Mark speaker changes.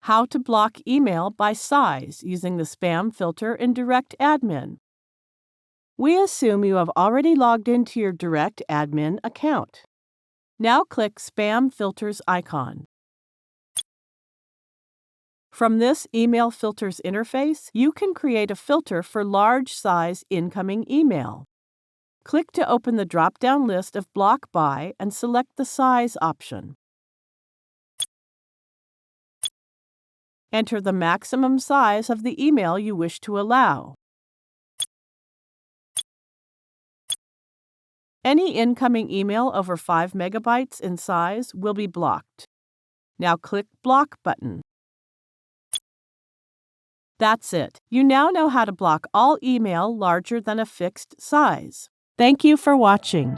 Speaker 1: How to block email by size using the spam filter in DirectAdmin. We assume you have already logged into your DirectAdmin account. Now click Spam Filters icon. From this Email Filters interface, you can create a filter for large size incoming email. Click to open the drop-down list of Block By and select the Size option. Enter the maximum size of the email you wish to allow. Any incoming email over 5 megabytes in size will be blocked. Now click Block button. That's it. You now know how to block all email larger than a fixed size. Thank you for watching.